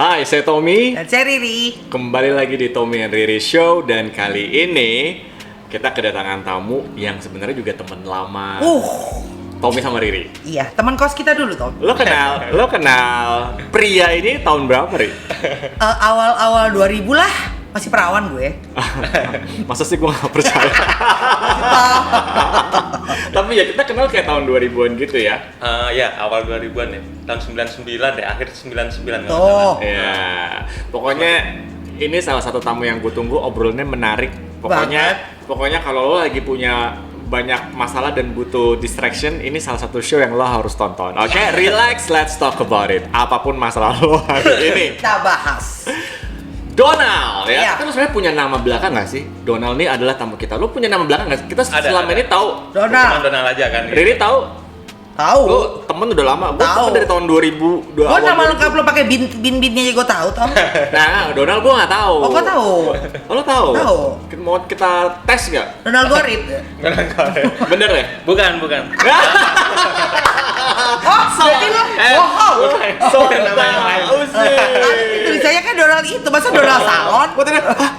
Hai, saya Tommy. Dan saya Riri. Kembali lagi di Tommy and Riri Show. Dan kali ini kita kedatangan tamu yang sebenarnya juga teman lama Tommy sama Riri. Iya, teman kos kita dulu, Tom. Lo kenal pria ini tahun berapa, Ri? Awal-awal 2000 lah. Masih perawan gue. Masa sih gue gak percaya. Tapi ya kita kenal kayak tahun 2000-an gitu ya. Ya, awal 2000-an ya. Tahun 99 deh, akhir 99 Tuh. Ya, pokoknya ini salah satu tamu yang gue tunggu, obrolannya menarik. Pokoknya kalau lo lagi punya banyak masalah dan butuh distraction, ini salah satu show yang lo harus tonton. Oke, relax, let's talk about it. Apapun masalah lo hari ini. Kita bahas. Donald, ya. Iya. Kita sebenarnya punya nama belakang nggak sih? Donald ini adalah tamu kita. Lo punya nama belakang nggak? Kita selama ini tahu. Donald. Cuma Donald aja kan. Riri tahu? Tahu. Lo temen udah lama. Gue Tahu. temen dari tahun 2000. Gue nama lengkap lo pakai bin-binnya aja gue tahu, Tom. Nah, Donald gue nggak tahu. Oh, gue tahu. Oh, lo tahu? Tahu. Mau kita tes nggak? Donald Gorit. Bener ya? Bukan. Oh, berarti lo bohong. Nama yang lain. Tadi tulisannya kan Donald itu, masa Donald Salon? Gue tadi,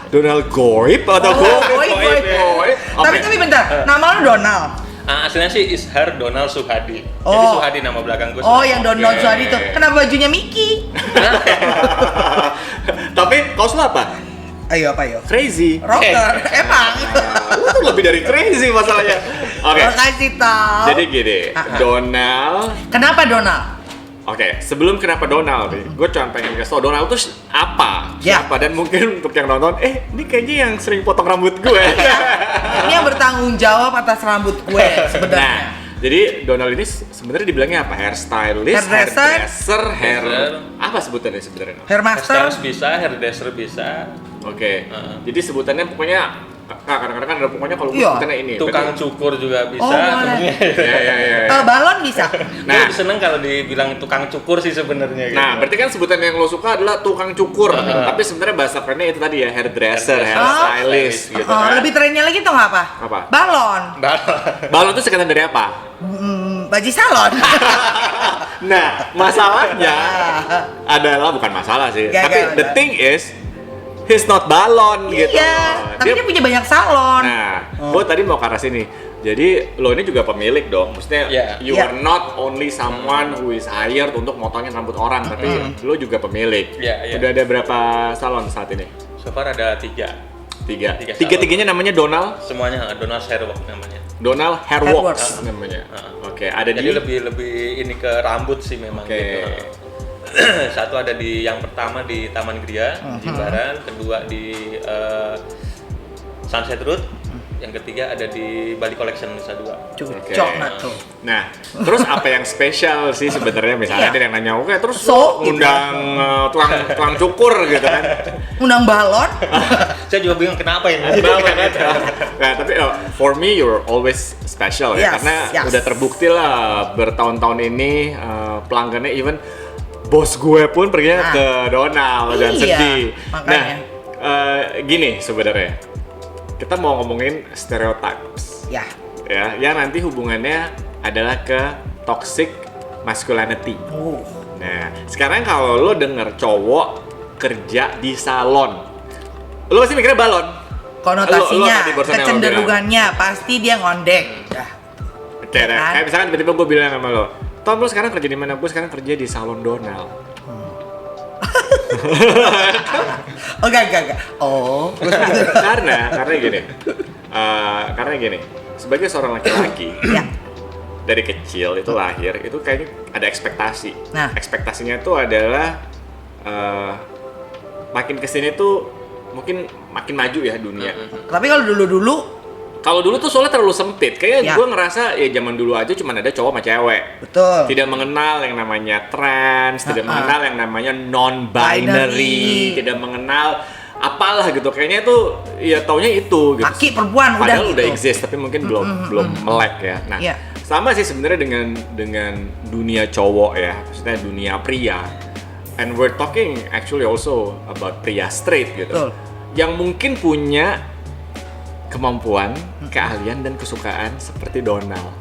Donald Goip atau Goip. Tapi bentar, nama lo Donald. Aslinya sih Ishar Donald Suhadi. Jadi Oh. Suhadi nama belakang gue. Oh, yang Donald Oke. Suhadi itu. Kenapa bajunya Mickey? Tapi kaos lo apa? Ayo apa yo? Crazy. Rocker, emang. Lu tuh lebih dari crazy masalahnya. Oke. Makasih, Tom. Jadi gini, Donald. Kenapa Donald? Oke, sebelum kenapa Donald nih, gue cuma pengen kasih tau Donald tuh apa? Ya. Siapa? Dan mungkin untuk yang nonton, ini kayaknya yang sering potong rambut gue. Ini yang bertanggung jawab atas rambut gue Nah, sebenarnya. jadi Donald ini sebenarnya dibilangnya apa? Hairstylist, Hairdresser, apa sebutannya sebenarnya? Hairmaster. Hairstylist bisa, hairdresser bisa. Oke, jadi sebutannya pokoknya kadang-kadang kan ada pokoknya kalau gue Iya. sebutannya ini. Tukang cukur juga bisa. Oh, boleh. Iya. Balon bisa. Gue lebih seneng kalau dibilang tukang cukur sih sebenarnya. Gitu. Nah, berarti kan sebutan yang lo suka adalah tukang cukur. Tapi sebenarnya bahasa kerennya itu tadi ya, hairdresser, hairstylist gitu kan. Lebih trennya lagi tau nggak apa? Apa? Balon. Balon itu singkatan dari apa? Baji salon. Nah, masalahnya adalah bukan masalah sih. Gak, Tapi the udah. thing is he's not balon gitu. Iya. Tapi dia punya banyak salon. Nah, gue tadi mau ke arah sini. Jadi lo ini juga pemilik dong. Maksudnya you Iya. are not only someone who is hired untuk motongin rambut orang, tapi lo juga pemilik. Iya. Udah ada berapa salon saat ini? So far ada 3. Tiga. Tiga Tiga-tiganya namanya Donald. Semuanya Donald Hairwork namanya. Donald Hairworks namanya. Uh-uh. Oke, ada Jadi di. lebih ini ke rambut sih memang Oke. gitu. Satu ada di yang pertama di Taman Gria, Jimbaran, kedua di Sunset Road, yang ketiga ada di Bali Collection Nusa Dua. Cocok nggak tuh? Nah, terus apa yang spesial sih sebenarnya? Misalnya Iya. ada yang nanya, oke, terus So, lo ngundang tukang cukur gitu kan? Undang balon. Saya juga bingung kenapa ini. Nah, tapi for me you're always special ya, Yes, karena yes. udah terbukti lah bertahun-tahun ini pelanggannya even bos gue pun perginya ke Donald dan Iya, sedih. makanya. Nah, gini sebenarnya kita mau ngomongin stereotypes Ya. ya, yang nanti hubungannya adalah ke toxic masculinity. Nah, sekarang kalau lo denger cowok kerja di salon, lo pasti mikirnya balon. Lo Konotasinya, tadi barusan yang lo kecenderungannya pasti dia ngondek. Dah. Kayak, Kan? kayak misalkan tiba-tiba gue bilang sama lo, Tom, lo sekarang kerja di mana? Gue sekarang kerja di salon Donald. Enggak. Oh. karena gini, sebagai seorang laki-laki Ya. dari kecil itu lahir itu kayaknya ada ekspektasi. Nah. Ekspektasinya itu adalah makin kesini tuh mungkin makin maju ya dunia. Tapi kalau dulu-dulu, Kalau dulu tuh soalnya terlalu sempit. Kayaknya Ya. gue ngerasa ya zaman dulu aja cuma ada cowok sama cewek. betul. Tidak mengenal yang namanya trans, tidak mengenal yang namanya non-binary, Binary. tidak mengenal apalah gitu. Kayaknya itu ya taunya itu gitu. Laki, perempuan, udah Padahal udah gitu. exist tapi mungkin belum melek ya. Nah, Iya. sama sih sebenarnya dengan dunia cowok ya, maksudnya dunia pria. And we're talking actually also about pria straight gitu. Betul. Yang mungkin punya kemampuan, keahlian dan kesukaan seperti Donald.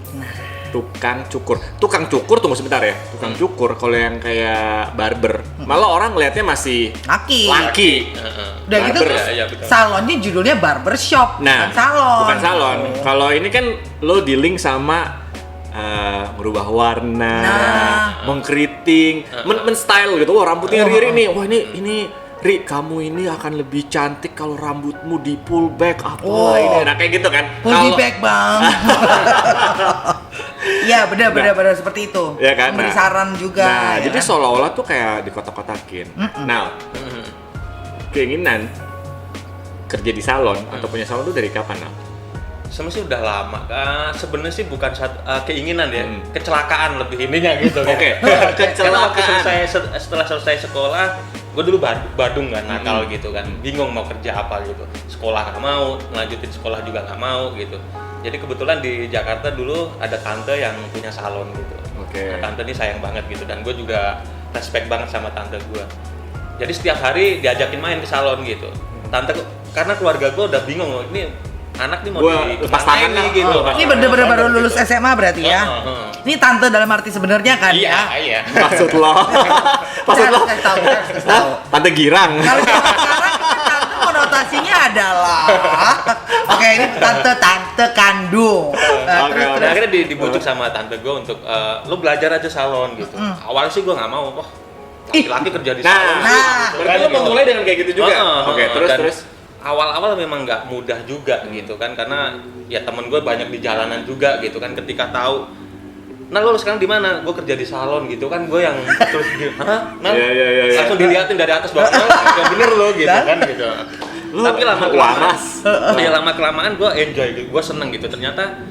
tukang cukur. Tukang cukur tunggu sebentar ya. Tukang cukur kalau yang kayak barber, malah orang ngelihatnya masih laki. Udah gitu Barber, terus ya, betul. salonnya judulnya barber shop, Nah, bukan salon. bukan salon. Kalau ini kan lo di-link sama merubah warna, mengkeriting, men-style gitu. Wah, rambutnya Riri nih. Wah, ini Ri, kamu ini akan lebih cantik kalau rambutmu di pull back apa ini. Nah, kayak gitu kan. Pull back, Bang. Iya, benar seperti itu. Ya kan? Memberi saran juga. Nah, ya jadi kan? seolah-olah tuh kayak dikotak-kotakin. Nah, keinginan kerja di salon atau punya salon tuh dari kapan, Nal? Sebenarnya sih udah lama. Sebenarnya sih bukan keinginan ya, kecelakaan lebih ininya gitu. Oke. Karena waktu Kecelakaan. setelah selesai sekolah, gue dulu Badung kan, nakal gitu kan, bingung mau kerja apa gitu. Sekolah nggak mau, ngelanjutin sekolah juga nggak mau gitu. Jadi kebetulan di Jakarta dulu ada tante yang punya salon gitu. Oke. Nah, tante ini sayang banget gitu, dan gue juga respect banget sama tante gue. Jadi setiap hari diajakin main ke salon gitu. Tante, karena keluarga gue udah bingung, ini anak nih mau lepas tangan nih lah. gitu. Ini bener-bener baru lulus SMA berarti ya. Ini tante dalam arti sebenarnya kan ya. Iya. Maksud lo? Saya harus tahu. Tante girang. Kalau zaman sekarang kan tante konotasinya adalah oke, ini tante kandung. Oke. Dan akhirnya dibujuk sama tante gue untuk lo belajar aja salon gitu. Awalnya sih gue nggak mau, wah laki-laki kerja di salon. Berarti lo memulai dengan kayak gitu juga. Oke, terus. Awal-awal memang nggak mudah juga gitu kan, karena ya temen gue banyak di jalanan juga gitu kan. Ketika tahu, nah lo sekarang di mana? Gue kerja di salon gitu kan, gue yang terus hah? Nah, Iya. langsung diliatin dari atas bawah, yang bener lo gitu kan gitu. Tapi lama kelamaan gue enjoy gitu, gue seneng gitu. Ternyata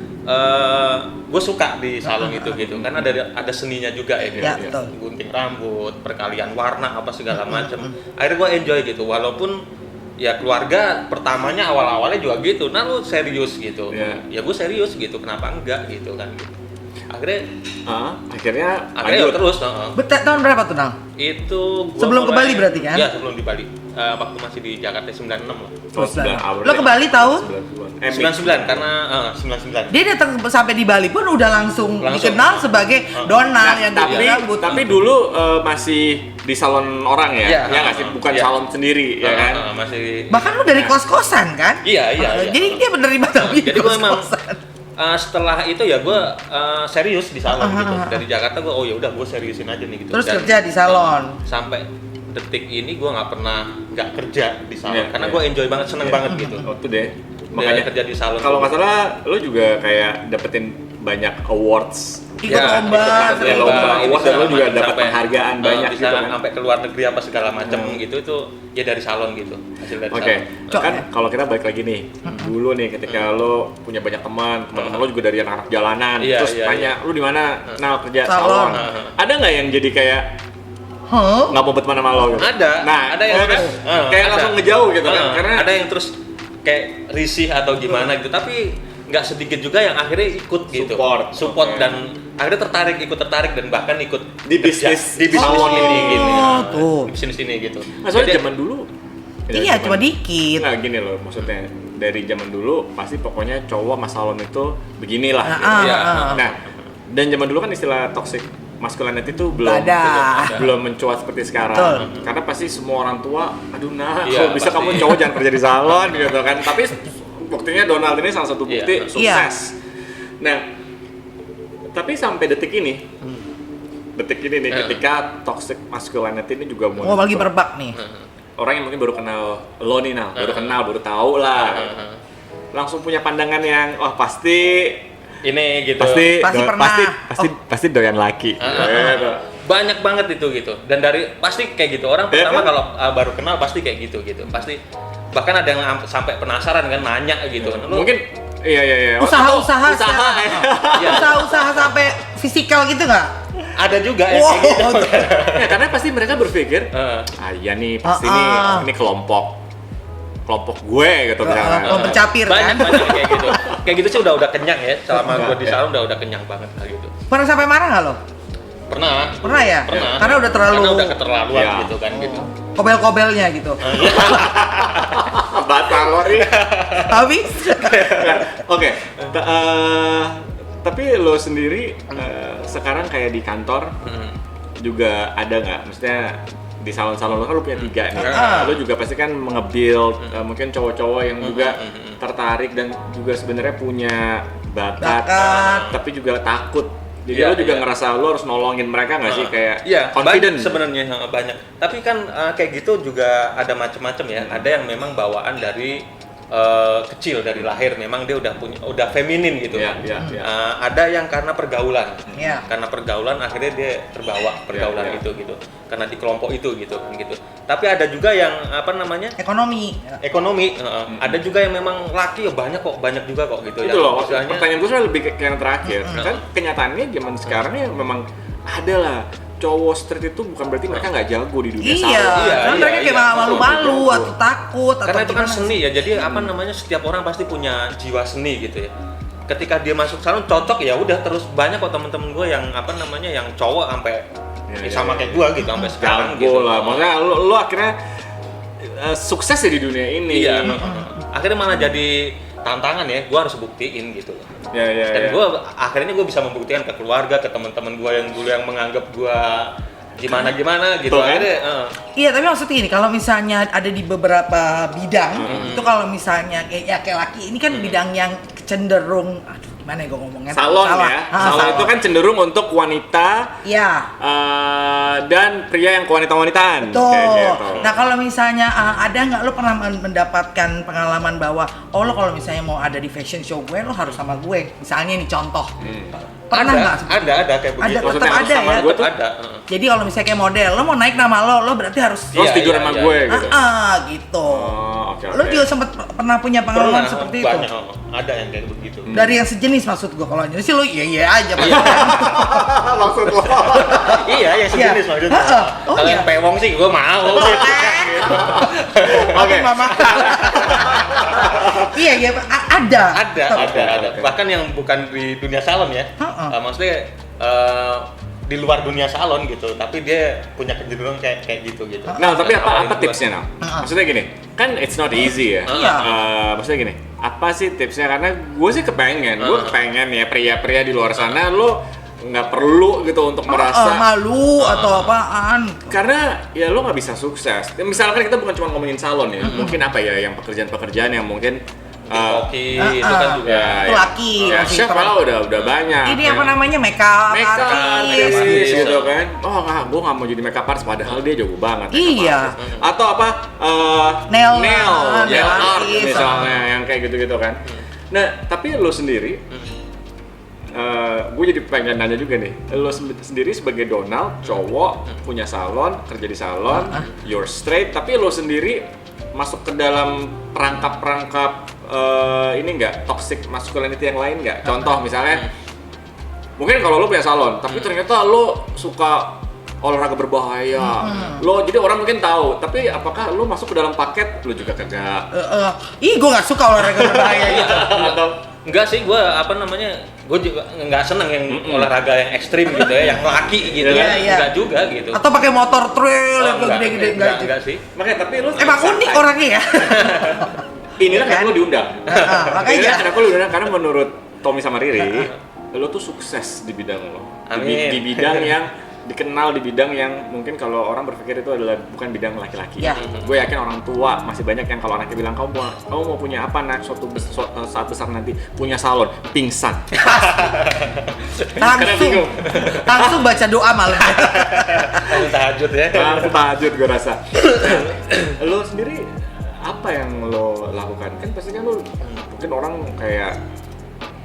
gue suka di salon itu gitu kan, ada seninya juga ya gitu. Ya, betul. Gunting rambut, perkalian warna apa segala macam. Akhirnya gue enjoy gitu, walaupun ya keluarga pertamanya awal-awalnya juga gitu, nah lu serius gitu. Ya gue serius gitu, kenapa enggak gitu kan gitu. Akhirnya ya terus. Tahun berapa tuh, Nal? Itu gua sebelum ke Bali berarti kan? Iya, sebelum di Bali. Waktu masih di Jakarta 96 lah. Lo ke Bali tahun? 99 karena 99. Dia datang sampai di Bali pun udah langsung dikenal sebagai Donald yang rambut. Tapi dulu masih di salon orang ya? Ya nggak sih? Bukan salon sendiri ya kan? Masih. Bahkan lu dari kos-kosan kan? Iya. Jadi dia menerima tamu Jadi gue memang setelah itu ya gue serius di salon gitu. Dari Jakarta gue ya udah gue seriusin aja nih gitu. Terus kerja di salon. Sampai detik ini gue nggak pernah nggak kerja di salon karena gue enjoy banget, seneng banget gitu. Itu deh. Makanya kerja di salon. Kalau nggak salah, lo juga kayak dapetin banyak awards. Ikut lomba, dan lo juga dapat penghargaan banyak bisa gitu kan. sampai ke luar negeri apa segala macam gitu, itu ya dari salon gitu, hasil dari salon. Kan kalau kita balik lagi nih, dulu nih ketika lo punya banyak teman lo juga dari anak-anak jalanan, terus tanya lo di mana? Nah, kerja salon. Ada nggak yang jadi kayak nggak mau berteman sama lo gitu? Ada yang kan kayak langsung ngejauh gitu kan, karena ada yang terus kayak risih atau gimana gitu, tapi nggak sedikit juga yang akhirnya ikut gitu, support dan akhirnya ikut tertarik dan bahkan ikut di bisnis salon ini gini, tuh. di bisnis ini gitu. Soalnya zaman dulu iya cuma dikit. Nah gini loh, maksudnya dari zaman dulu pasti pokoknya cowok sama salon itu beginilah gitu. Nah, dan zaman dulu kan istilah toxic masculinity itu belum mencuat seperti sekarang. Karena pasti semua orang tua, aduh kalau bisa kamu cowok jangan kerja di salon gitu kan. Tapi buktinya Donald ini salah satu bukti sukses. Nah, tapi sampai detik ini nih ketika toxic masculinity ini juga mau lagi merebak nih. Orang yang mungkin baru kenal lo nih, baru tahu lah. Langsung punya pandangan yang pasti ini gitu. Pasti doyan laki. Banyak banget itu gitu. Dan dari pasti kayak gitu. Orang pertama kalau baru kenal pasti kayak gitu. Pasti bahkan ada yang sampai penasaran kan, nanya gitu. Mungkin iya. Usaha sampai fisikal gitu nggak? Ada juga ya kayak gitu. Ya, karena pasti mereka berpikir, iya nih pasti ini kelompok gue gitu misalnya. Kelompok capir kan? Banyak kayak gitu. Kayak gitu sih udah kenyang ya. Selama gue di salon udah kenyang banget kayak gitu. Pernah sampai marah nggak lo? Pernah ya? Pernah. Karena udah keterlaluan gitu kan gitu. Kobel-kobelnya gitu. Batal lo nih. Habis. Oke. Tapi lo sendiri sekarang kayak di kantor juga ada nggak? Maksudnya di salon-salon lo kan lo punya 3 nih. Lo juga pasti kan nge-build mungkin cowok-cowok yang juga tertarik dan juga sebenarnya punya bakat, tapi juga takut. Jadi lo juga ngerasa lo harus nolongin mereka nggak sih kayak confident? Sebenarnya banyak. Tapi kan kayak gitu juga ada macam-macam ya. Ada yang memang bawaan dari kecil dari lahir memang dia udah feminin gitu. Ada yang karena pergaulan. Karena pergaulan akhirnya dia terbawa pergaulan itu gitu. Karena di kelompok itu gitu kan gitu. Tapi ada juga yang apa namanya? Ekonomi. Ada juga yang memang laki banyak juga kok gitu. Itu loh, pertanyaan gue lebih ke yang terakhir. Kan kenyataannya zaman sekarang ya memang ada lah. Cowok street itu bukan berarti mereka nggak jago di dunia salon. Karena mereka kayak malu-malu atau takut karena atau itu kan seni ya. Jadi apa namanya setiap orang pasti punya jiwa seni gitu ya. Ketika dia masuk salon cocok ya udah terus banyak kok temen-temen gue yang apa namanya yang cowok sampai sama kayak gue gitu sampai sekarang jago gitu. Lah. Maksudnya lo akhirnya sukses ya di dunia ini. Akhirnya malah jadi tantangan ya, gue harus buktiin gitu. Dan gue akhirnya gue bisa membuktikan ke keluarga, ke teman-teman gue yang dulu yang menganggap gue gimana gitu. Akhirnya, Iya, tapi maksudnya gini, kalau misalnya ada di beberapa bidang, itu kalau misalnya kayak laki ini kan bidang yang cenderung, gimana ya gue ngomongnya? Salon ya. Salon itu kan cenderung untuk wanita. Dan pria yang kewanita-wanitaan. Betul. Gitu. Nah kalau misalnya ada nggak lo pernah mendapatkan pengalaman bahwa lo kalau misalnya mau ada di fashion show gue lo harus sama gue. Misalnya nih contoh. Pernah nggak? Ada kayak begitu. Tetap ada ya. Gue tuh ada. Jadi kalau misalnya kayak model, lo mau naik nama lo berarti harus setuju sama gue gitu. Gitu. Okay. Lo juga sempat pernah punya pengalaman seperti itu? Banyak, ada yang kayak begitu. Dari yang sejenis maksud gue, kalau jenis sih lo iya aja. Maksud lo? Iya, yang sejenis maksudnya. Kalau yang pewong sih gue mau. Oke. Mama. Iya, ada. Bahkan yang bukan di dunia salon ya. Maksudnya di luar dunia salon gitu, tapi dia punya kecenderungan kayak gitu. Nah, tapi apa tipsnya Nal? Maksudnya gini, kan it's not easy ya. Maksudnya gini, apa sih tipsnya? Karena gue sih kepengen ya pria-pria di luar sana lo nggak perlu gitu untuk merasa malu atau apaan. Karena ya lo nggak bisa sukses. Misalkan kita bukan cuma ngomongin salon ya, mungkin apa ya yang pekerjaan-pekerjaan yang mungkin koki itu kan juga itu laki chef malah udah banyak ini apa namanya makeup artist gitu kan. Gue nggak mau jadi makeup artist padahal dia jago banget atau apa nail art misalnya yang kayak gitu kan. Nah tapi lo sendiri gue jadi pengen nanya juga nih, lo sendiri sebagai Donald, cowok, punya salon, kerja di salon, you're straight, tapi lo sendiri masuk ke dalam perangkap ini nggak toxic masculinity yang lain nggak? Contoh misalnya, mungkin kalau lo punya salon, tapi ternyata lo suka olahraga berbahaya, lo jadi orang mungkin tahu, tapi apakah lo masuk ke dalam paket lo juga kagak? Gue nggak suka olahraga berbahaya gitu. Atau enggak sih, gue juga nggak seneng yang olahraga yang ekstrim gitu ya, yang laki gitu kan, enggak juga gitu. Atau pakai motor trail yang gede-gede enggak sih. Makanya tapi lo emang unik orangnya ya. Inilah kenapa lo diundang. Makanya kenapa lo diundang karena menurut Tommy sama Riri, lo tuh sukses di bidang lo. Di bidang yang dikenal, di bidang yang mungkin kalau orang berpikir itu adalah bukan bidang laki-laki. Gue yakin orang tua masih banyak yang kalau anaknya bilang kamu mau punya apa nak saat besar nanti punya salon, pingsan. langsung baca doa malam. Tahajud ya. Tahajud gue rasa. Lo sendiri apa yang lo lakukan? Kan pasti kan lo mungkin orang kayak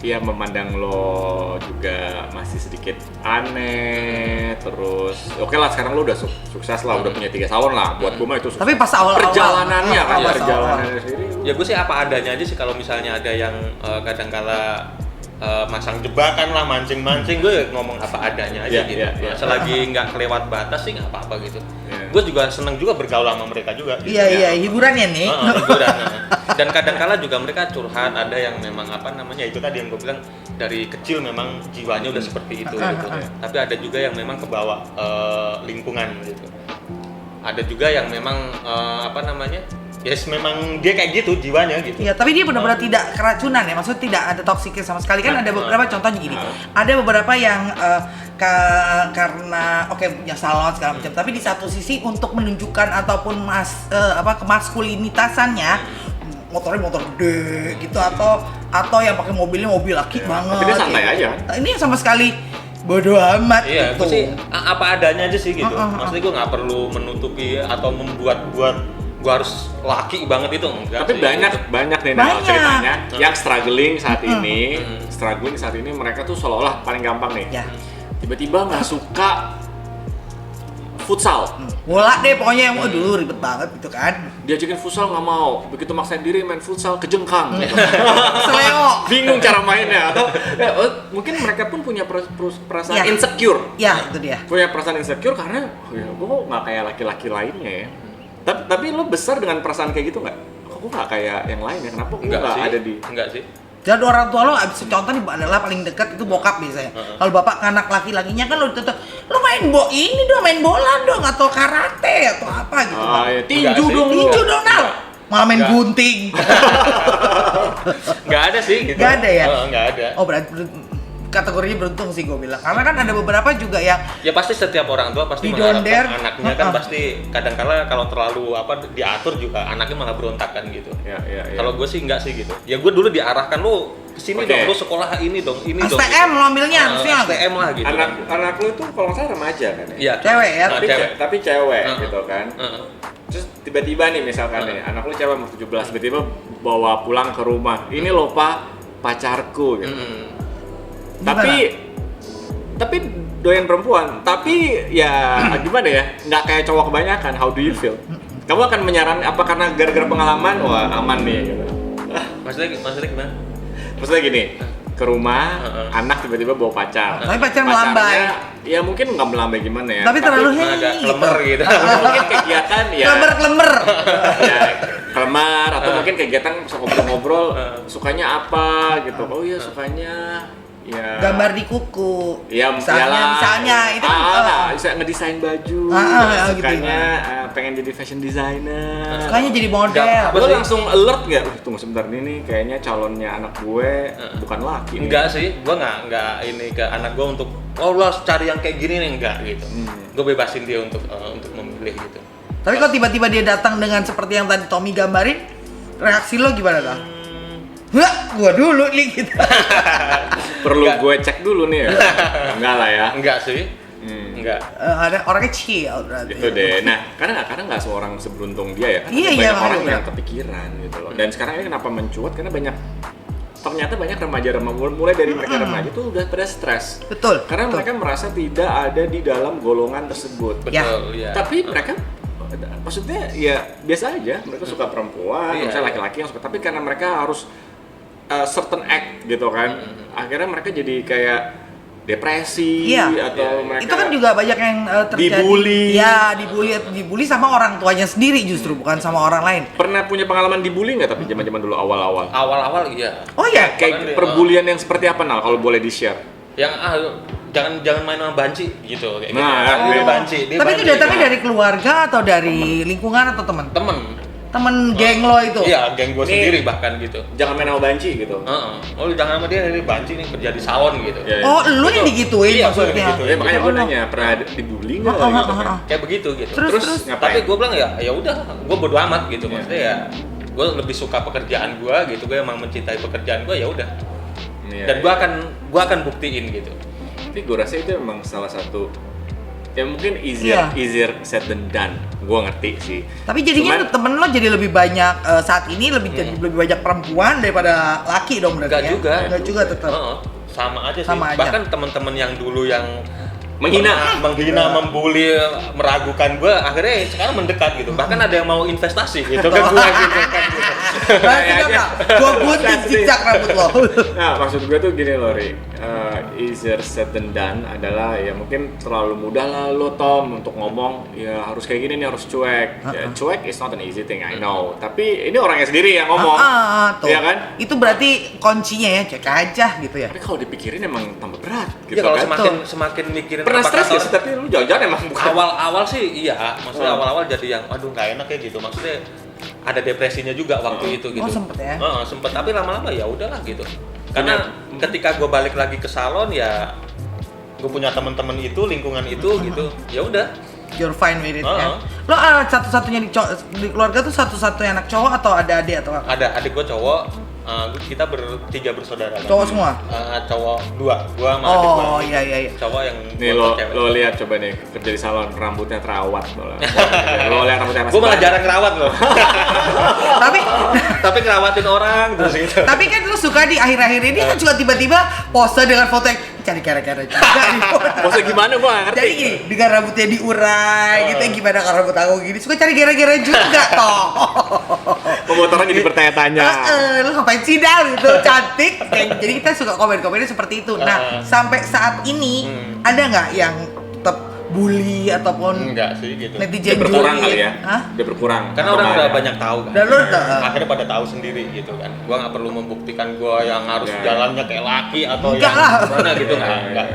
ya memandang lo juga masih sedikit aneh, terus oke lah sekarang lo udah sukses lah, udah punya 3 salon lah, buat gue mah itu sukses. Tapi pas awal-awal perjalanannya perjalanannya sendiri ya gue sih apa adanya aja sih. Kalau misalnya ada yang kadang-kala masang jebakan lah, mancing-mancing, gue ngomong apa adanya aja gitu. Selagi nggak kelewat batas sih nggak apa-apa gitu. Gue juga seneng juga bergaul sama mereka juga gitu. Hiburannya nih. Hiburan. Dan kadang-kala juga mereka curhat, ada yang memang apa namanya itu tadi yang gue bilang dari kecil memang jiwanya udah seperti itu gitu. Tapi ada juga yang memang kebawa lingkungan gitu. Ada juga yang memang apa namanya memang dia kayak gitu jiwanya gitu. Iya, tapi dia benar-benar tidak keracunan ya, maksudnya tidak ada toksiknya sama sekali kan. Ada beberapa contohnya gini, ada beberapa yang karena punya salon segala macam, tapi di satu sisi untuk menunjukkan ataupun kemaskulinitasannya motornya motor gede gitu, atau yang pakai mobilnya mobil laki banget. Tapi dia santai aja. Ini sama sekali bodoh amat Iya, gitu. gue sih apa adanya aja sih gitu. Maksudnya gue nggak perlu menutupi atau membuat gue harus laki banget itu enggak. Tapi sih. banyak nih Nal ceritanya yang struggling saat ini mereka tuh seolah-olah paling gampang nih. Ya. Tiba-tiba nggak suka futsal. Bola deh pokoknya yang aduh ribet banget gitu kan. Diajakin futsal nggak mau, begitu maksain diri main futsal kejengkang. Seleo. Bingung cara mainnya atau mungkin mereka pun punya perasaan insecure. Ya, itu dia. Punya perasaan insecure karena gue nggak kayak laki-laki lainnya ya. Tapi lo besar dengan perasaan kayak gitu nggak? Kok nggak kayak yang lain ya? Kenapa gue nggak ada di? Enggak sih. Dan orang tua lo abis contoh nih adalah paling dekat itu bokap biasanya. Kalau bapak ke anak laki-lakinya kan lo dituntut, lo main main bola dong atau karate atau apa gitu. Ya, tinju dong, Nal. Malah main gunting. Nggak ada sih gitu. Nggak ada ya? Nggak ada. Oh berarti kategorinya beruntung sih gue bilang. Karena kan ada beberapa juga yang Ya pasti setiap orang tua pasti didonder. mengharapkan anaknya kan pasti kadang-kala kalau terlalu diatur juga anaknya malah berontak kan gitu. Ya. Kalau gue sih enggak sih gitu. Ya gue dulu diarahkan lo kesini dong, lo sekolah ini dong. STM lo ambilnya harusnya. STM lah gitu. Anak lu tuh kalau nggak salah remaja kan ya? Iya. Cewek ya? Tapi cewek gitu kan. Terus tiba-tiba nih misalkan nih anak lu cewek umur 17 tiba-tiba bawa pulang ke rumah. Ini loh Pak, pacarku gitu. Tapi doyan perempuan, tapi ya gimana ya, nggak kayak cowok kebanyakan. How do you feel? Kamu akan menyarankan apa karena gara-gara pengalaman, wah aman nih gitu. Maksudnya gimana? Maksudnya gini, ke rumah, anak tiba-tiba bawa pacar. Tapi pacar Pacarnya, melambai. Ya mungkin nggak melambai gimana ya. Tapi terlalu agak klemer gitu. mungkin kegiatan ya. Klemer. Ya, kelemar atau mungkin kegiatan bisa ngobrol-ngobrol sukanya apa gitu. Oh iya sukanya ya Gambar di kuku. Iya, misalnya itu kan bisa ngedesain baju. gitu. Sukanya pengen jadi fashion designer. Sukanya jadi model. Lo langsung alert nggak? Tunggu sebentar ini kayaknya calonnya anak gue bukan laki. Enggak sih, gue nggak ini ke anak gue untuk lo harus cari yang kayak gini nih, enggak gitu. Gue bebasin dia untuk memilih gitu. Tapi kalau tiba-tiba dia datang dengan seperti yang tadi Tommy gambarin, reaksi lo gimana dah? Hah, gua dulu nih gitu. Perlu gue cek dulu nih ya? Enggak lah ya. Enggak sih. Enggak. Ada orangnya chill berarti. Itu deh. Nah, karena nggak seorang seberuntung dia ya. Kan Iya, banyak iya, orang makanya. yang kepikiran gitu loh. Dan sekarang ini kenapa mencuat? Karena ternyata banyak remaja-remaja mulai dari mereka remaja tuh udah pada stres. Betul. Karena mereka merasa tidak ada di dalam golongan tersebut. Betul, ya. Tapi mereka maksudnya ya biasa aja. Mereka suka perempuan, Iya, misalnya laki-laki yang suka. Tapi karena mereka harus certain act gitu kan, akhirnya mereka jadi kayak depresi atau mereka itu kan juga banyak yang terjadi. dibully. Ya, dibully sama orang tuanya sendiri justru bukan sama orang lain. Pernah punya pengalaman dibully nggak tapi zaman dulu awal-awal? Awal-awal iya. Oh ya, Kayak perbulian yang seperti apa Nal kalau boleh di-share? Yang jangan main sama banci gitu kayak Nah, gitu. dia banci. tapi itu datangnya dari keluarga atau dari lingkungan atau teman? Temen geng lo itu? Iya, geng gue sendiri bahkan gitu. Jangan main sama banci gitu. Oh, jangan sama dia, ini banci nih kerja di salon gitu. Ya, Oh, lu yang digituin Iya, gua yang maksudnya? digituin. makanya gue nanya pernah dibully nggak gitu kan? Kayak begitu gitu. Terus? Ngapain? Tapi gue bilang ya udah, gue bodo amat gitu. Maksudnya ya gue lebih suka pekerjaan gue gitu. Gue emang mencintai pekerjaan gue, ya udah. Iya, Dan iya. gue akan buktiin gitu. Tapi gue rasa itu emang salah satu ya mungkin easier said than done. Gue ngerti sih. Tapi jadinya temen lo jadi lebih banyak saat ini lebih banyak perempuan daripada laki dong berarti. Enggak ya? juga. Enggak juga tetap. Sama aja sih. Sama aja. Bahkan teman-teman yang dulu yang Menghina, membuli, meragukan gue, akhirnya sekarang mendekat gitu. Bahkan ada yang mau investasi gitu ke gue gitu kan. Kayaknya gua gunting zigzag rambut lo. Nah, maksud gue tuh gini loh, Ri. Easier said than done adalah ya mungkin terlalu mudah lah lo Tom untuk ngomong ya harus kayak gini nih, harus cuek. Ya, cuek is not an easy thing, I know. Tapi ini orangnya sendiri yang ngomong. Tuh. Iya kan? Itu berarti kuncinya ya, cek aja gitu ya. Tapi kalau dipikirin emang tambah berat gitu Ya kalau kan. semakin mikirin Pernah apa stres kata ya sih, tapi lu jangan-jangan emang bukan. awal-awal sih iya, maksudnya awal-awal jadi yang aduh nggak enak ya gitu. Maksudnya ada depresinya juga waktu itu gitu. Oh, sempet ya? Sempet, tapi lama-lama ya udahlah gitu. Karena ketika gue balik lagi ke salon ya gue punya teman-teman itu, lingkungan itu gitu. Ya udah. You're fine with it ya. Lo satu-satunya di keluarga tuh satu-satunya anak cowok atau ada adik atau apa? Ada adik gue cowok. Kita bertiga bersaudara. Cowok semua? Cowok 2, gua sama adik gua. Oh iya. Cowok yang nih lo lihat coba nih kerja di salon rambutnya terawat lo lihat rambutnya masih gua malah jarang ngerawat loh. tapi ngerawatin orang terus gitu. Tapi kan lo suka di akhir-akhir ini kan juga tiba-tiba pose dengan foto yang cari kere-kere juga nih. Pose gimana gua nggak ngerti. Jadi gini, dengan rambutnya diurai gitu gimana kalau rambut aku gini suka cari kere-kere juga toh. Pemotoran jadi bertanya-tanya. Lu ngapain sih Dal gitu, cantik. Jadi kita suka komen-komennya seperti itu. Nah, sampai saat ini ada nggak yang tetap bully ataupun enggak sih gitu. netizen Udah berkurang bully? kali ya? Hah? Udah berkurang. Karena orang udah banyak tahu kan. Dan lu udah akhirnya pada tahu sendiri gitu kan. Gua nggak perlu membuktikan gua yang harus jalannya kayak laki atau Enggak yang lah. gimana gitu enggak.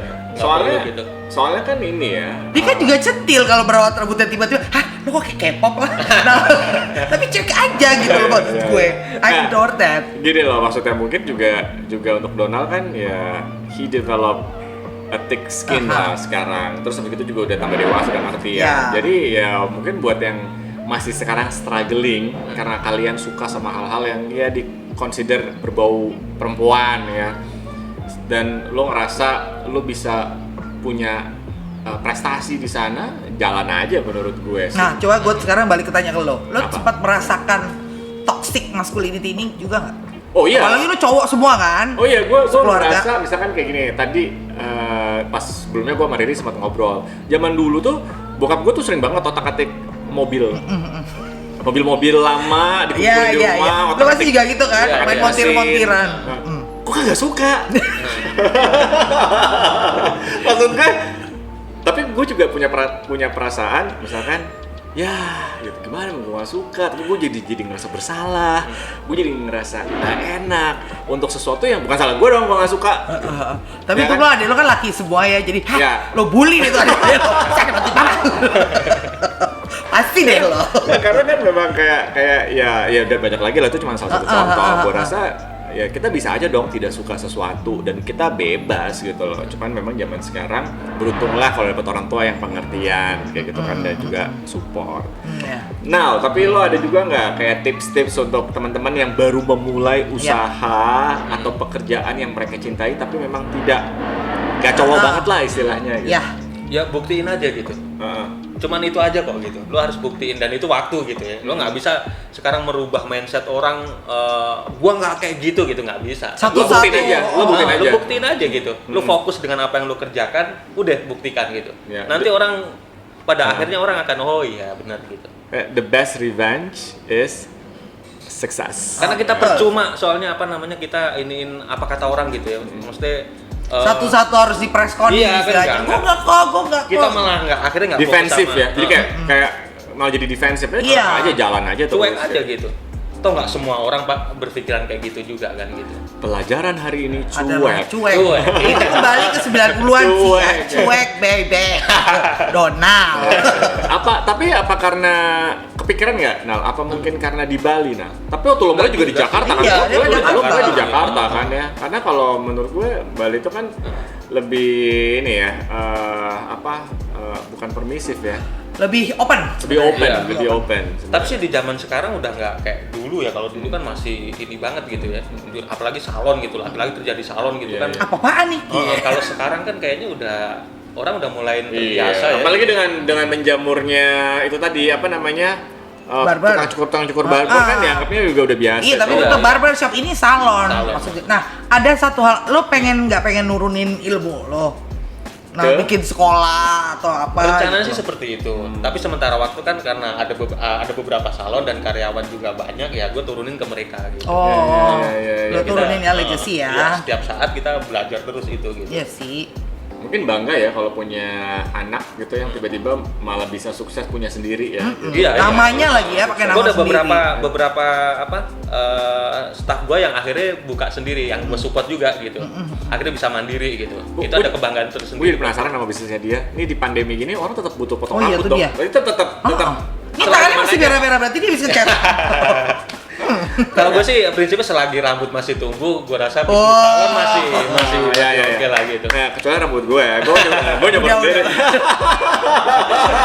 Soalnya kan ini ya. dia kan juga centil kalau merawat rambutnya tiba-tiba, hah lu kok kayak K-pop lah. Nah, tapi cek aja gitu loh maksud gue. I adore that. Gini loh maksudnya mungkin juga untuk Donald kan ya he develop a thick skin lah sekarang. Terus habis itu juga udah tambah dewasa dan ngerti ya. Jadi ya mungkin buat yang masih sekarang struggling karena kalian suka sama hal-hal yang ya di consider berbau perempuan ya. Dan lo ngerasa lo bisa punya prestasi di sana, jalan aja menurut gue sih. Nah, coba gue sekarang balik ke tanya ke lo. Lo Apa? sempat merasakan toxic masculinity ini juga nggak? Oh iya. Apalagi lo cowok semua kan? Oh iya, gue Keluarga. merasa misalkan kayak gini. Tadi pas sebelumnya gue sama Riri sempat ngobrol. Zaman dulu tuh bokap gue tuh sering banget otak-atik mobil. Mobil-mobil lama dikumpulin di rumah. Lo pasti juga gitu kan? Iya, Main iya. montir-montiran. Gue kagak suka. Maksud gue, tapi gue juga punya perasaan, misalkan, ya, gitu gimana? Gue gak suka, tapi gue jadi ngerasa bersalah, gue jadi ngerasa nggak enak untuk sesuatu yang bukan salah gue dong, gue gak suka. Tapi Ya itu kan? lo adek lo kan laki semua ya, jadi Ya. lo bully itu adek lo. Sakit hati banget. Pasti deh lo. Ya, karena kan memang kayak ya udah banyak lagi lah, itu cuma salah satu contoh. Gue rasa ya kita bisa aja dong tidak suka sesuatu dan kita bebas gitu loh. Cuman memang zaman sekarang beruntunglah kalau dapat orang tua yang pengertian kayak gitu kan dan juga support. Nah, tapi lo ada juga nggak kayak tips-tips untuk teman-teman yang baru memulai usaha atau pekerjaan yang mereka cintai tapi memang nggak cowok banget lah istilahnya gitu. Ya buktiin aja gitu. Cuman itu aja kok gitu. Lo harus buktiin dan itu waktu gitu ya. Lo nggak bisa sekarang merubah mindset orang. Gua nggak kayak gitu nggak bisa. Lo buktiin aja. Lo buktiin aja gitu. Lo fokus dengan apa yang lo kerjakan, udah buktikan gitu. Ya. Nanti orang pada akhirnya orang akan oh iya benar gitu. The best revenge is success. Karena kita percuma soalnya kita iniin apa kata orang gitu ya. Maksudnya satu-satu harus di press con iya, istilahnya. kan, Gue nggak kok. Kita malah akhirnya nggak defensif fokus ya. Jadi kayak malah jadi defensif aja jalan aja tuh. Cuek aja gitu. Toh nggak semua orang berpikiran kayak gitu juga kan gitu. Pelajaran hari ini Cuek. cuek. Itu kembali ke 90-an sih ya. Cuek baby. Donald. Apa karena kepikiran nggak, Nal? Apa mungkin karena di Bali, Nal? Tapi waktu lo mulai juga di Jakarta kan? Iya, Lo dia mulai Jakarta. di Jakarta kan ya? Karena kalau menurut gue Bali itu kan lebih ini ya, bukan permisif ya. Lebih open. Lebih open. Tapi sih di zaman sekarang udah nggak kayak dulu ya. Kalau dulu kan masih ini banget gitu ya. Apalagi salon gitu, lagi terjadi salon gitu kan. Apa-apaan nih? Kalau sekarang kan kayaknya orang udah mulai terbiasa ya. Apalagi dengan menjamurnya itu tadi apa namanya? Barber. Tukang cukur barber kan dianggapnya juga udah biasa. Iya, tapi itu barber shop ini salon maksudnya. Nah, ada satu hal, lo nggak pengen nurunin ilmu lo? Nah, bikin sekolah atau apa? Rencananya gitu. sih seperti itu. Tapi sementara waktu kan karena ada beberapa salon dan karyawan juga banyak ya, gue turunin ke mereka gitu. Lo turunin ya legacy ya. Iya, setiap saat kita belajar terus itu gitu. Iya sih. Mungkin bangga ya kalau punya anak gitu yang tiba-tiba malah bisa sukses punya sendiri ya. Iya, namanya lagi ya, pakai nama Gue ada sendiri. beberapa staff gue yang akhirnya buka sendiri, yang gue support juga gitu. Akhirnya bisa mandiri gitu. Itu ada kebanggaan Gue tersendiri. jadi penasaran sama bisnisnya dia. Ini di pandemi gini orang tetap butuh potong Oh iya, rambut itu dong. dia. Itu tetap. Ini tangannya masih merah-merah berarti dia bisa ngecat. Kalau gue sih prinsipnya selagi rambut masih tumbuh, gue rasa bisnis Oh. salon masih Iya. oke lah gitu. Nah, kecuali rambut gue nyoba Udah, sendiri.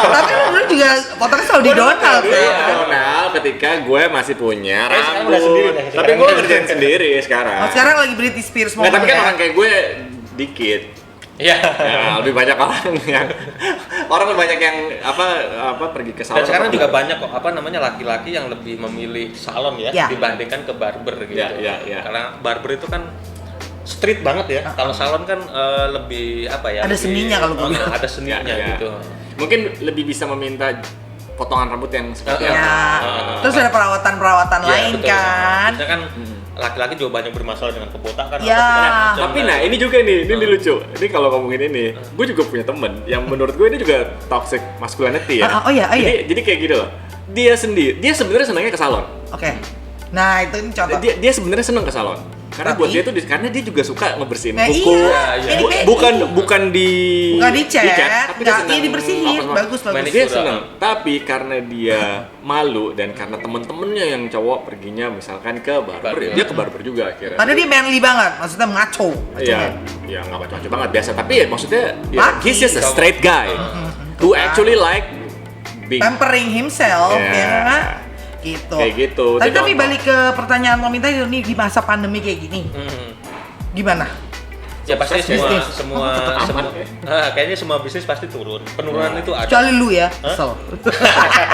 Tapi lu juga potongnya selalu di Donald Iya, kan? Donald ketika gue masih punya Sekarang rambut. udah sendiri dah, Tapi sekarang gue udah ngerjain sendiri sekarang. Oh, sekarang lagi Britney Spears Nggak, tapi kan ya? orang kayak gue dikit. Iya. Ya, lebih banyak orang yang lebih banyak yang pergi ke salon. Dan sekarang juga banyak kok laki-laki yang lebih memilih salon ya, Ya. dibandingkan ke barber gitu. Ya. Karena barber itu kan street banget ya. Kalau salon kan lebih Ada lebih- seninya kalau gua bilang. ada seninya Ya. gitu. Mungkin lebih bisa meminta potongan rambut yang seperti Ya. apa. Ya. Terus ada perawatan-perawatan Iya, lain betul. kan? Biasanya kan laki-laki juga banyak bermasalah dengan kebotakan. Ya. apa segala macam. Tapi nah ini juga nih, ini lucu. Ini kalau ngomongin ini, gue juga punya temen yang menurut gue ini juga toxic masculinity ya. Oh iya. Jadi kayak gitu loh. Dia sebenarnya senangnya ke salon. Oke. Nah, itu ini contoh. Dia sebenarnya senang ke salon. Karena Tapi- buat dia tuh karena dia juga suka ngebersihin Nah, kuku. iya. Iya. Ini kayak- Bukan Bukan dicat, tapi nggak, senang iya dibersihin. apa-apa. Bagus. Manicure. Dia senang, tapi karena dia malu dan karena temen-temennya yang cowok perginya misalkan ke barber, Barber. dia ke barber juga akhirnya. Karena dia manly banget, maksudnya maco. Iya, ya nggak macam-macam banget biasa. Tapi ya maksudnya, ya, Laki. he's just a straight guy who actually like big. Pampering himself, Ya. ya kan? Gitu. Kayak gitu. Tapi, Dia contoh. balik ke pertanyaan Tommy tadi nih, di masa pandemi kayak gini, gimana? Ya pasti Bisnis. semua Aman, ya. kayaknya semua bisnis pasti turun. Penurunan itu ada. Kecuali lu ya, kesel.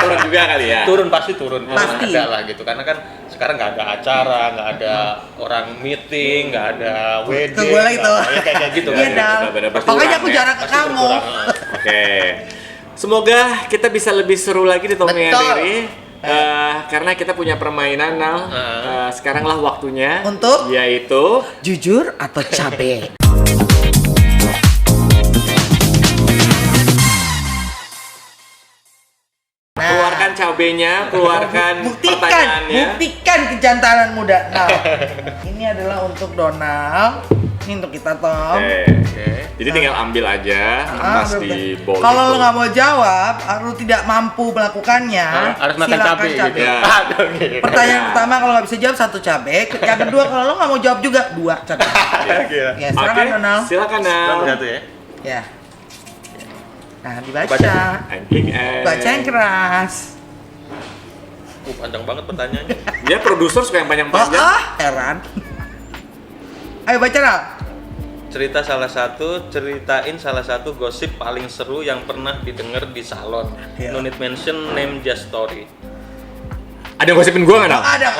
Turun juga kali ya. Turun pasti turun. Pasti. Ada lah gitu. Karena kan sekarang nggak ada acara, nggak ada orang meeting, nggak ada wedding. Ke gue lagi tuh. ya, kayak gitu Iya, kan. Dal. bener-bener pasti Makanya kurang aku ya. jarang ke Pasti kamu. berkurang. Oke. Semoga kita bisa lebih seru lagi di Tommy and Betul. Terry. Karena kita punya permainan Nal. Sekaranglah waktunya Untuk? yaitu Jujur atau cabe? keluarkan cabenya, keluarkan pertanyaannya. Buktikan kejantanan muda. Nah, ini adalah untuk Donald. Ini untuk kita, Tom. Oke. Jadi tinggal ambil aja kertas bener. di bowl. Kalau itu. lo nggak mau jawab, lu tidak mampu melakukannya, Harus makan silakan cabai gitu. Ya. Aduh, gitu. Pertanyaan Ya. pertama kalau nggak bisa jawab 1 cabai, yang kedua kalau lo nggak mau jawab juga 2 cabai. Gila. Ya, Oke, silakan Donald. silakan Nal. Satu satu ya. Ya. Nah, dibaca. Baca. Anjing, Baca yang keras. Panjang banget pertanyaannya. Dia produser suka yang Oh, panjang-panjang. heran. Ayo baca, Nal. Ceritain salah satu gosip paling seru yang pernah didengar di salon. Iya. No need mention name, just story. Ada yang gosipin gua nggak Nal? Ada.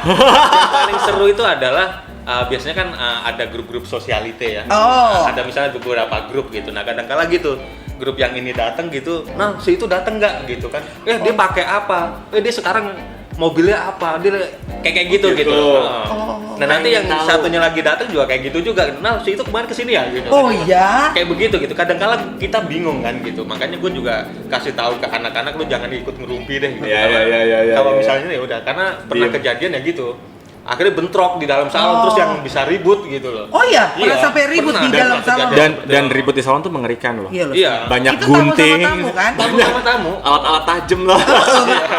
Yang paling seru itu adalah biasanya kan ada grup-grup sosialite ya. Oh. Ada misalnya beberapa grup gitu. Nah kadang-kala gitu grup yang ini datang gitu. Nah si itu datang nggak gitu kan? Dia pakai apa? Dia sekarang mobilnya apa? Dia kayak gitu Gitu. gitu. Oh. Nah nanti yang Tahu. satunya lagi datang juga kayak gitu juga. Nah si itu kemarin kesini ya gitu. Oh iya. Kayak begitu gitu. Kadang-kala kita bingung kan gitu. Makanya gue juga kasih tahu ke anak-anak lu jangan ikut ngerumpi deh gitu. Iya, Karena iya. Kalau misalnya ya udah karena pernah Diem. kejadian ya gitu. Akhirnya bentrok di dalam salon Oh. terus yang bisa ribut gitu loh. Oh iya, pernah Iya, sampai ribut pernah. di Dan dalam pernah salon. kejadian. Dan ribut di salon tuh mengerikan loh. Iya loh. Iya. Banyak Itu tamu sama gunting, tamu kan? Tamu sama tamu. alat-alat tajam loh.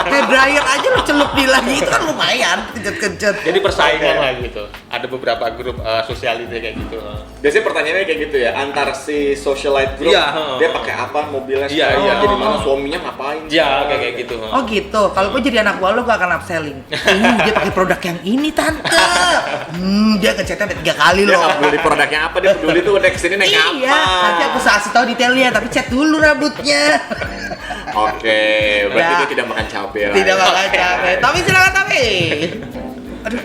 Hair dryer aja lo celup di lagi itu kan lumayan kejut-kejut. Jadi persaingan lah gitu. Ada beberapa grup sosialite kayak gitu. Biasanya pertanyaannya kayak gitu ya, antar si socialite group, Iya, dia pakai apa mobilnya Iya, sekarang, iya. jadi mana suaminya ngapain? Ya kayak gitu. Oh gitu. Kalau gue jadi anak buah lo gue akan upselling. Dia pakai produk yang ini tante. Dia ngechatnya 3 kali Dia loh. nggak peduli produknya apa, dia peduli tuh udah kesini naik apa. Iya, nanti aku kasih tahu detailnya, tapi chat dulu rambutnya. Oke, berarti Ya. dia tidak makan cabai lah. Tidak ya. bakal capek. Tapi silakan tapi. Aduh.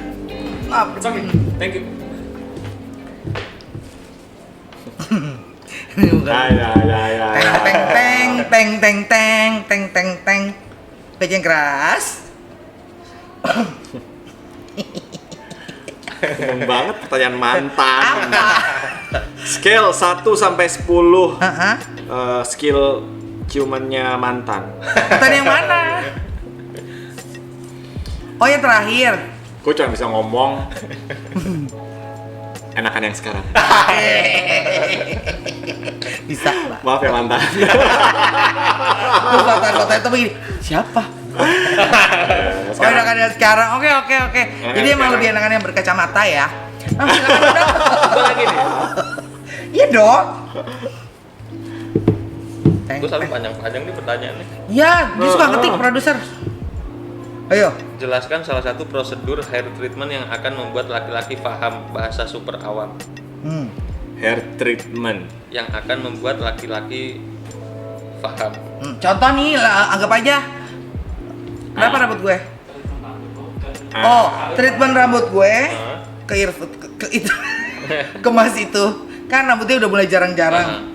Maaf. It's okay. Thank you. Ini bukan. Ya. Teng teng teng teng teng teng teng teng. Baca yang keras. Umum banget pertanyaan mantan. Apa? Scale 1 sampai 10 Heeh. skill ciumannya mantan. Tadi yang mana? Oh yang terakhir. Gue cuma bisa ngomong enakan yang sekarang. Bisa lah. Maaf ya mantan. Terus kata itu begini. Siapa? Oh, enakan yang sekarang. Oke. Jadi emang lebih enakan yang berkacamata ya. Nah, silakan udah. Gue lagi nih. Iya dong. Gue selalu panjang-panjang nih pertanyaannya. Iya, dia suka ngetik produser. Ayo. Jelaskan salah satu prosedur hair treatment yang akan membuat laki-laki paham bahasa super awam. Hair treatment Yang akan membuat laki-laki paham. Contoh nih, anggap aja. Berapa rambut gue? Oh, treatment rambut gue ke earfoot, ke itu, ke mas itu. Kan rambutnya udah mulai jarang-jarang.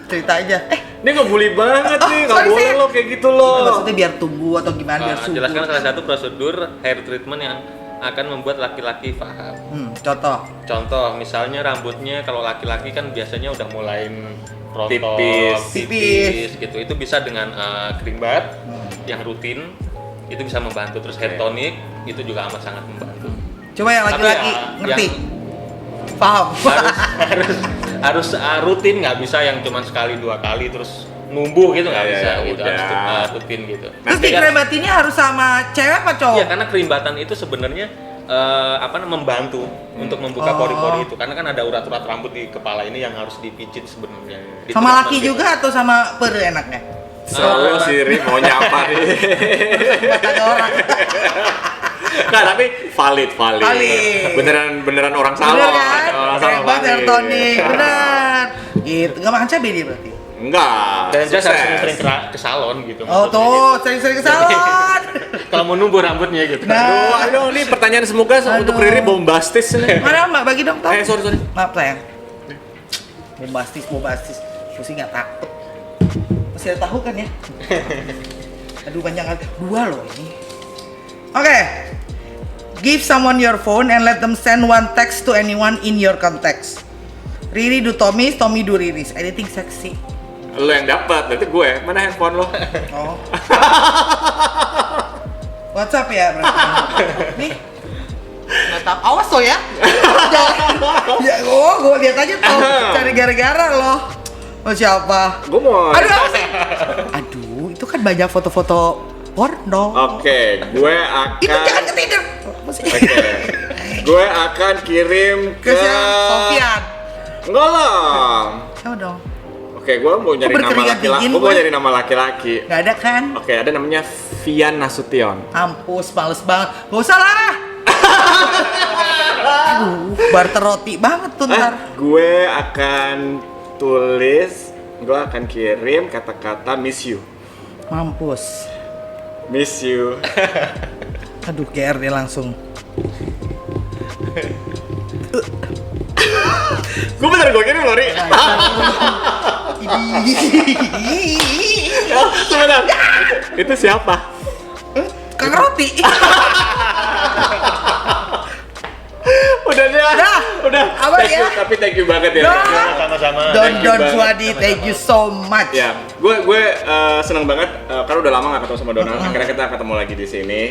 Cerita aja. ini nggak bully banget nih, nggak sorry, boleh saya- lo kayak gitu lo. Maksudnya biar tumbuh atau gimana, biar subur. Jelaskan salah satu prosedur hair treatment yang akan membuat laki-laki paham. Contoh. Contoh, misalnya rambutnya kalau laki-laki kan biasanya udah mulai rontok, Tipis. gitu. Itu bisa dengan creambath yang rutin, itu bisa membantu. Terus hair tonic itu juga amat sangat membantu. Coba yang Tapi laki-laki ya, ngerti. yang- Paham. harus rutin, nggak bisa yang cuma sekali 2 kali terus numbuh gitu, nggak Ya, bisa ya, gitu. udah. Harus rutin gitu. Terus di krebatinnya harus sama cewek apa cowok? Iya, karena kerimbatan itu sebenarnya membantu untuk membuka pori-pori itu, karena kan ada urat-urat rambut di kepala ini yang harus dipijit sebenarnya. Sama laki Gitu. juga atau sama per enaknya? Selalu si Ri mau nyapa nih. Ada orang. Nah, tapi valid. Valid. Beneran orang salon. Bener kan? Orang salon Hebat hair valid. tonic, bener. Gitu, nggak makan cabai dia berarti. Enggak. Dan just sukses. harus sering-sering ke salon gitu. Oh maksudnya tuh, sering-sering ke salon. gitu. Kalau mau numbuh rambutnya gitu. Nah. Aduh, ini pertanyaan semoga untuk Riri bombastis nih. Mana Mbak bagi dong, tahu? Sorry. Maaf sayang. Bombastis. Gue sih nggak takut. Masih ada tahu kan ya? Aduh banyak kali. 2 loh ini. Oke. Give someone your phone and let them send one text to anyone in your contacts. Riri do Tommy do Riris. Anything sexy. Lo yang dapat, berarti gue. Mana handphone lo? Oh. WhatsApp ya berarti. Nih. Nggak tahu. Awas lo ya. Jangan. Ya, gue lihat aja tuh. Cari gara-gara lo. Oh siapa? Gue mau. Aduh, apa sih? Aduh, itu kan banyak foto-foto porno. Oke, gue akan. Itu jangan ketidur. Apa sih? Oke. Gue akan kirim Ke ke. siapa? Sofian. Enggak lah. Siapa dong? Oke, gue mau nyari nama berkeringat laki-laki. dingin Gue mau gue. nyari nama laki-laki. Gak ada kan? Oke, ada namanya Vian Nasution. Hampus, males banget. Gak usah lah. Aduh, barter roti banget tuh ntar. Gue akan tulis, gue akan kirim kata-kata miss you. Mampus. Miss you. Aduh, GR dia langsung. Gue bener gue kirim loh, Ri. Sebentar. Itu siapa? Kang Roti. Udah. Apa Thank you, ya? tapi thank you banget ya. Dah. Sama-sama. Thank you Don banget. Suadi, thank you so much. Ya, gue seneng banget karena udah lama gak ketemu sama Donald. Akhirnya kita ketemu lagi di sini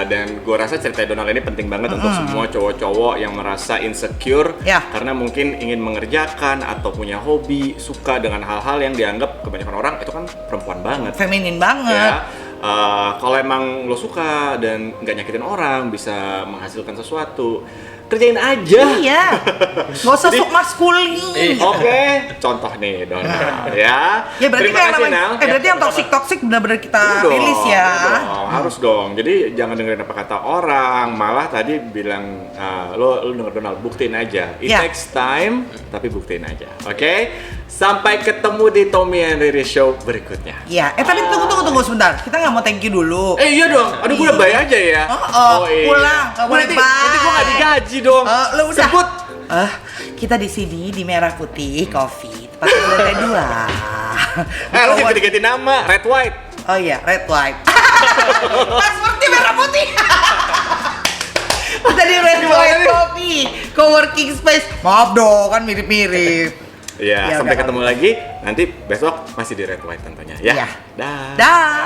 dan gue rasa cerita Donald ini penting banget untuk semua cowok-cowok yang merasa insecure Ya. karena mungkin ingin mengerjakan atau punya hobi, suka dengan hal-hal yang dianggap kebanyakan orang itu kan perempuan banget. Feminin banget. Ya, kalau emang lo suka dan nggak nyakitin orang, bisa menghasilkan sesuatu, kerjain aja. Iya. Gak usah sok maskulin. Oke, contoh nih Donald ya. Ya berarti Terima kayak kasih, namanya, Nal. berarti yang toxic benar-benar kita Iya dong, rilis ya. iya dong, harus dong. Jadi jangan dengerin apa kata orang. Malah tadi bilang lo denger Donald, buktiin aja. It Ya. takes time, tapi buktiin aja. Oke? Sampai ketemu di Tommy and Riri Show berikutnya. Iya, tapi tunggu sebentar. Kita nggak mau thank you dulu. Iya dong. Aduh, gue udah bayar aja ya. Pulang, nggak boleh Nanti gue nggak digaji dong. Lo udah. Sebut. Kita di sini di Merah Putih Coffee, tempat lantai 2. Lo jangan ganti nama, red white. Oh iya, red white. Pasportnya merah putih. Kita di Red White Coffee, coworking space. Maaf dong, kan mirip-mirip. Ya, Ya, sampai udah. ketemu lagi. Nanti besok masih di red white tentunya ya. Iya. Dah. Dah.